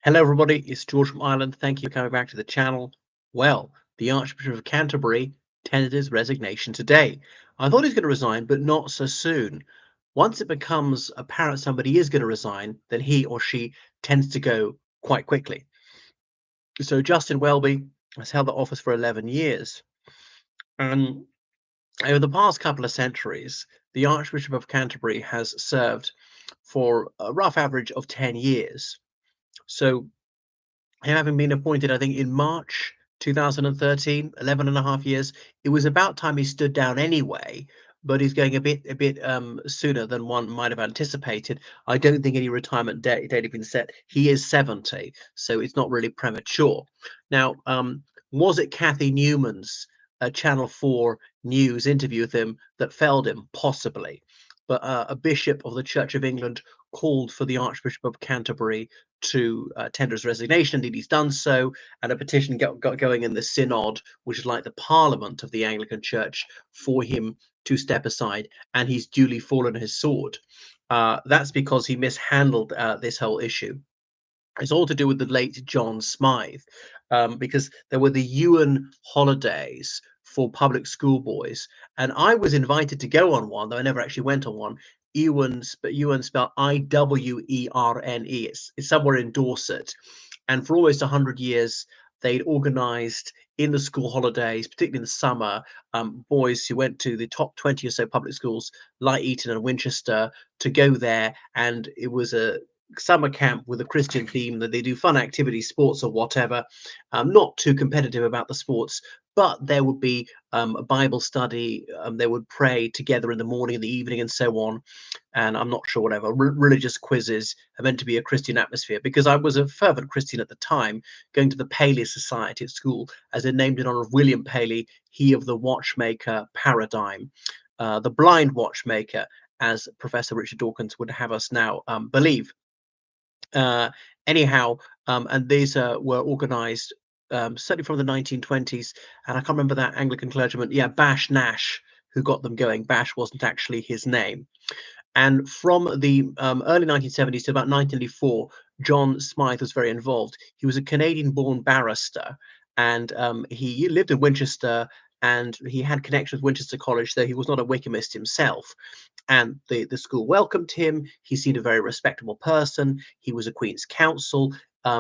Hello, everybody. It's George from Ireland. Thank you for coming back to the channel. Well, the Archbishop of Canterbury tendered his resignation today. I thought he was going to resign, but not so soon. Once it becomes apparent somebody is going to resign, then he or she tends to go quite quickly. So Justin Welby has held that office for 11 years. And over the past couple of centuries, the Archbishop of Canterbury has served for a rough average of 10 years. So him having been appointed, I think, in March 2013, 11 and a half years, it was about time he stood down anyway, but he's going a bit sooner than one might have anticipated. I don't think any retirement date had been set. He is 70, so it's not really premature. Now, was it Kathy Newman's Channel 4 News interview with him that felled him? Possibly. But a bishop of the Church of England called for the Archbishop of Canterbury to tender his resignation. Indeed, he's done so, and a petition got going in the Synod, which is like the Parliament of the Anglican Church, for him to step aside, and he's duly fallen his sword. That's because he mishandled this whole issue. It's all to do with the late John Smythe, because there were the Ewan holidays for public school boys, and I was invited to go on one, though I never actually went on one. Ewan spelled Iwerne. It's somewhere in Dorset, and for almost 100 years, they'd organised in the school holidays, particularly in the summer, boys who went to the top 20 or so public schools, like Eton and Winchester, to go there, and it was a summer camp with a Christian theme that they do fun activities, sports or whatever. Not too competitive about the sports, but there would be a Bible study. They would pray together in the morning, in the evening, and so on. And I'm not sure whatever religious quizzes are meant to be a Christian atmosphere, because I was a fervent Christian at the time, going to the Paley Society at school, as they're named in honor of William Paley, he of the watchmaker paradigm, the blind watchmaker, as Professor Richard Dawkins would have us now believe. Uh, anyhow, and these were organized certainly from the 1920s. And I can't remember that Anglican clergyman. Yeah, Bash Nash, who got them going. Bash wasn't actually his name. And from the early 1970s to about 1984, John Smythe was very involved. He was a Canadian-born barrister, and he lived in Winchester, and he had connections with Winchester College, though he was not a Wykehamist himself. And the school welcomed him. He seemed a very respectable person. He was a Queen's Counsel.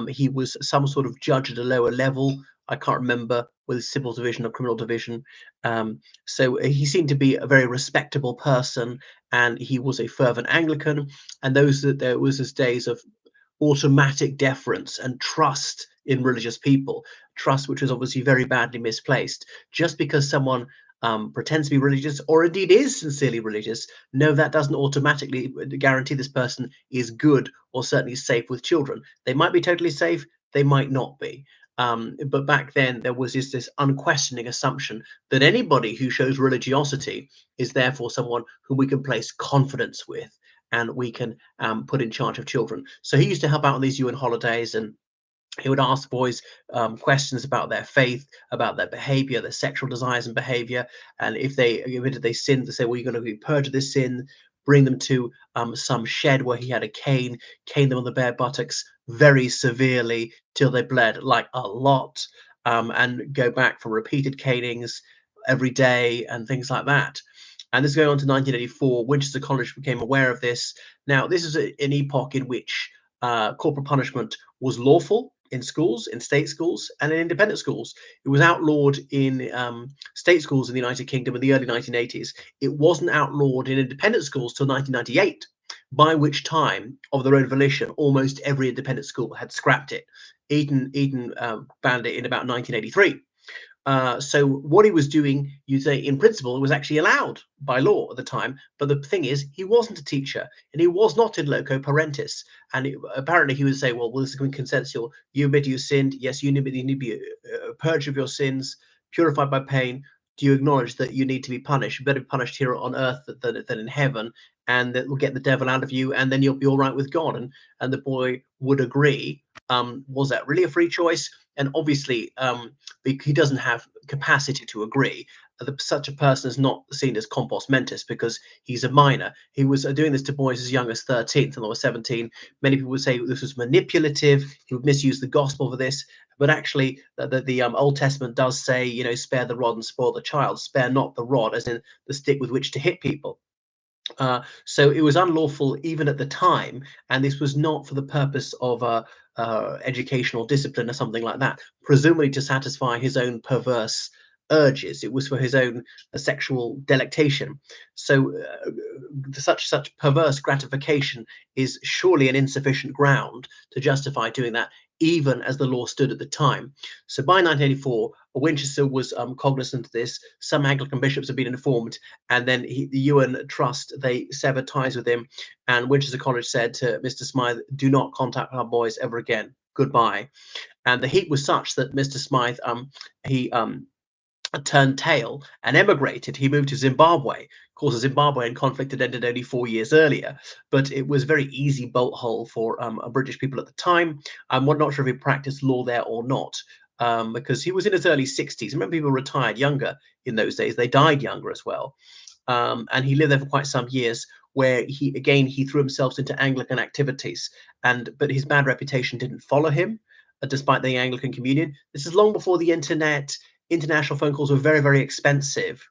He was some sort of judge at a lower level. I can't remember whether civil division or criminal division. So he seemed to be a very respectable person, and he was a fervent Anglican. And there was his days of automatic deference and trust in religious people, trust which was obviously very badly misplaced. Just because someone pretends to be religious, or indeed is sincerely religious, no, that doesn't automatically guarantee this person is good or certainly safe with children. They might be totally safe, they might not be. But back then, there was this unquestioning assumption that anybody who shows religiosity is therefore someone whom we can place confidence with and we can put in charge of children. So he used to help out on these UN holidays, and he would ask boys questions about their faith, about their behavior, their sexual desires and behavior. And if they admitted they sinned, they say, well, you're going to be purged of this sin, bring them to some shed where he had a cane, cane them on the bare buttocks very severely till they bled like a lot, and go back for repeated canings every day and things like that. And this is going on to 1984. Winchester College became aware of this. Now, this is an epoch in which corporal punishment was lawful in schools, in state schools, and in independent schools. It was outlawed in state schools in the United Kingdom in the early 1980s. It wasn't outlawed in independent schools till 1998, by which time, of their own volition, almost every independent school had scrapped it. Eton banned it in about 1983. So what he was doing, you say, in principle, was actually allowed by law at the time. But the thing is, he wasn't a teacher, and he was not in loco parentis. And apparently, he would say, "Well, this is consensual. You admit you sinned. Yes, you need to be purged of your sins, purified by pain. Do you acknowledge that you need to be punished? Better be punished here on earth than in heaven, and that will get the devil out of you, and then you'll be all right with God." And the boy would agree. Was that really a free choice? And obviously, he doesn't have capacity to agree. such a person is not seen as compos mentis because he's a minor. He was doing this to boys as young as 13 until they were 17. Many people would say this was manipulative. He would misuse the gospel for this. But actually, the Old Testament does say, spare the rod and spoil the child. Spare not the rod, as in the stick with which to hit people. So it was unlawful even at the time, and this was not for the purpose of educational discipline or something like that, presumably to satisfy his own perverse urges. It was for his own sexual delectation. So such perverse gratification is surely an insufficient ground to justify doing that, even as the law stood at the time. So by 1984, Winchester was cognizant of this. Some Anglican bishops had been informed, and then the UN Trust, they severed ties with him, and Winchester College said to Mr. Smythe, do not contact our boys ever again. Goodbye. And the heat was such that Mr. Smythe, he turned tail and emigrated. He moved to Zimbabwe. Of course, the Zimbabwean conflict had ended only 4 years earlier, but it was a very easy bolt hole for British people at the time. I'm not sure if he practiced law there or not, because he was in his early 60s. Remember, people retired younger in those days. They died younger as well. And he lived there for quite some years, where he threw himself into Anglican activities, but his bad reputation didn't follow him, despite the Anglican Communion. This is long before the internet. International phone calls were very, very expensive.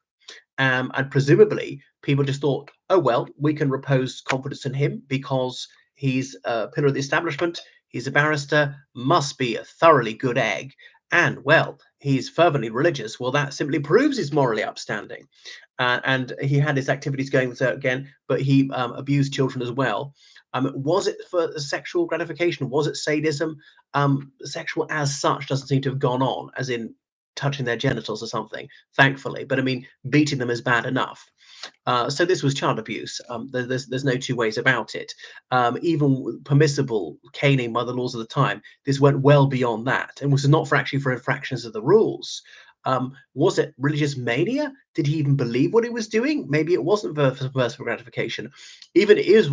And presumably people just thought, oh, well, we can repose confidence in him because he's a pillar of the establishment. He's a barrister, must be a thoroughly good egg. And, well, he's fervently religious. Well, that simply proves he's morally upstanding. And he had his activities going again, but he abused children as well. Was it for sexual gratification? Was it sadism? Sexual as such doesn't seem to have gone on, as in touching their genitals or something, thankfully. But I mean, beating them is bad enough. So this was child abuse. There's no two ways about it. Even permissible caning by the laws of the time, this went well beyond that, and was not for infractions of the rules. Was it religious mania? Did he even believe what he was doing? Maybe it wasn't for personal gratification. Even it is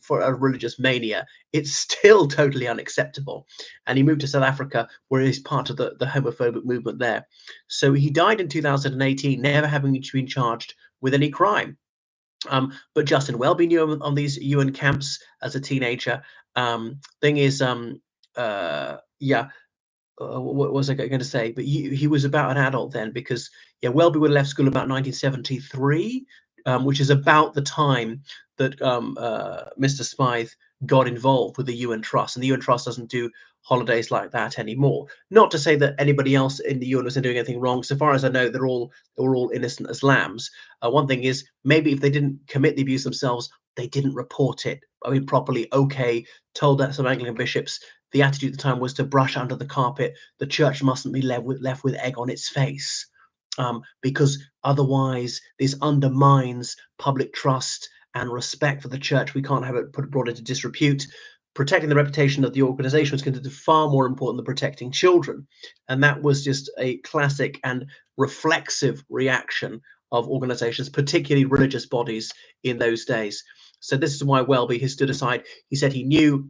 for a religious mania, it's still totally unacceptable. And he moved to South Africa, where he's part of the homophobic movement there. So he died in 2018, never having been charged with any crime. But Justin Welby knew him on these UN camps as a teenager. Thing is, yeah, what was I going to say? But he was about an adult then, because yeah, Welby would have left school about 1973, which is about the time that Mr. Smythe got involved with the UN Trust, and the UN Trust doesn't do holidays like that anymore. Not to say that anybody else in the UN wasn't doing anything wrong. So far as I know, they were all innocent as lambs. One thing is, maybe if they didn't commit the abuse themselves, they didn't report it. I mean, properly. Okay, told that some Anglican bishops, the attitude at the time was to brush under the carpet. The church mustn't be left with egg on its face, because otherwise this undermines public trust and respect for the church. We can't have it brought into disrepute. Protecting the reputation of the organization was considered far more important than protecting children. And that was just a classic and reflexive reaction of organizations, particularly religious bodies in those days. So this is why Welby has stood aside. He said he knew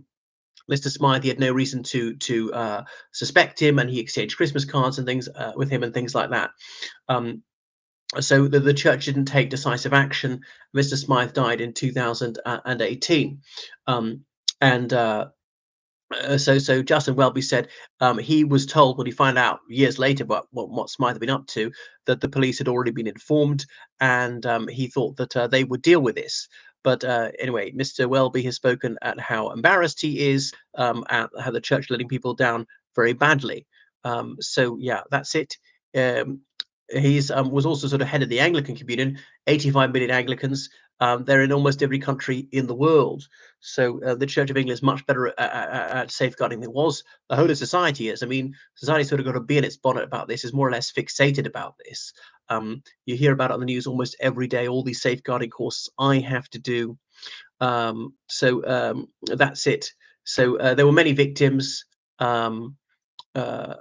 Mr. Smythe, he had no reason to suspect him, and he exchanged Christmas cards and things with him and things like that. So the church didn't take decisive action. Mr. Smythe died in 2018, and so Justin Welby said he was told when he found out years later about what Smythe had been up to, that the police had already been informed, and he thought that they would deal with this. But anyway, Mr. Welby has spoken at how embarrassed he is at how the church letting people down very badly. So yeah, that's it. Um, he's was also sort of head of the Anglican Communion, 85 million Anglicans. They're in almost every country in the world. So the Church of England is much better at safeguarding than it was. The whole of society is. I mean, society sort of got to be in its bonnet about this, is more or less fixated about this. You hear about it on the news almost every day, all these safeguarding courses I have to do. So that's it. So there were many victims. Uh,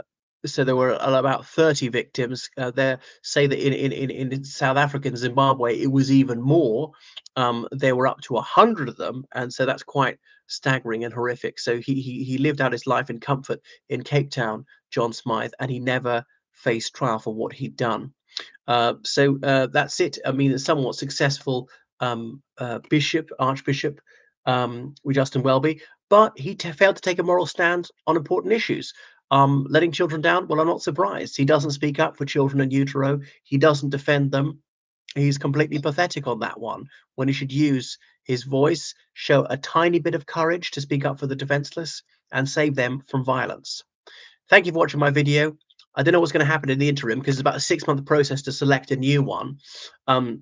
so there were about 30 victims. There say that in South Africa and Zimbabwe, it was even more. There were up to 100 of them, and so that's quite staggering and horrific. So he lived out his life in comfort in Cape Town, John Smythe, and he never faced trial for what he'd done. That's it. I mean, a somewhat successful Archbishop, with Justin Welby, but he failed to take a moral stand on important issues. Letting children down? Well, I'm not surprised. He doesn't speak up for children in utero. He doesn't defend them. He's completely pathetic on that one, when he should use his voice, show a tiny bit of courage to speak up for the defenseless, and save them from violence. Thank you for watching my video. I don't know what's going to happen in the interim because it's about a 6-month process to select a new one. I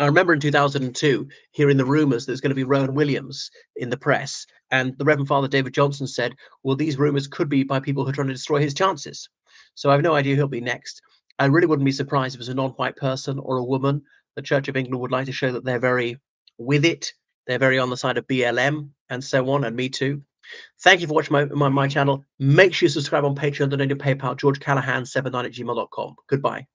remember in 2002 hearing the rumors there's going to be Rowan Williams in the press, and the Reverend Father David Johnson said, well, these rumors could be by people who are trying to destroy his chances. So I have no idea who'll be next. I really wouldn't be surprised if it's a non-white person or a woman. The Church of England would like to show that they're very with it. They're very on the side of BLM and so on, and Me Too. Thank you for watching my channel. Make sure you subscribe on Patreon, donate to PayPal, georgecallahan79@gmail.com. Goodbye.